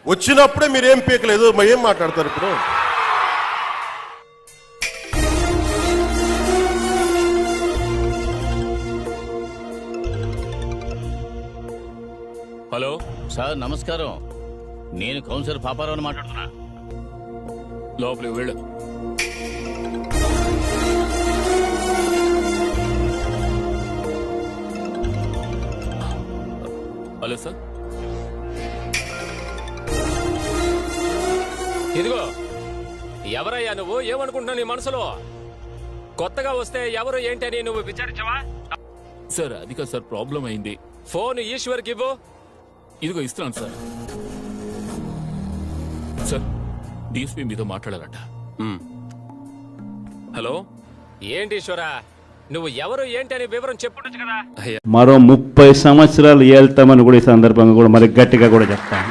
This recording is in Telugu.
వచ్చినప్పుడే మీరేం పీకలేదు, మరి ఏం మాట్లాడతారు ఇప్పుడు? హలో సార్ నమస్కారం, నేను కౌన్సిలర్ పాపారావుని మాట్లాడుతున్నా. లోపలికి వెళ్ళు. హలో సార్, ఇదిగో ఎవరయ్యా నువ్వు? ఏమనుకుంటున్నావు నీ మనసులో? కొత్తగా వస్తే ఎవరు ఏంటని నువ్వు విచారించవా? సార్ అది కాదు సార్, ప్రాబ్లం అయింది. ఫోన్ ఈశ్వర్కి ఇవ్వు. ఇదిగో ఇస్తున్నాను సార్. సార్ డిఎస్పీ మీతో మాట్లాడాలట. హలో, ఏంటి ఈశ్వరా, నువ్వు ఎవరు ఏంటని వివరం చెప్పుండొచ్చు కదా. మరో 30 సంవత్సరాలు ఏళ్తామని కూడా ఈ సందర్భంగా కూడా మరి గట్టిగా కూడా చెప్తాను.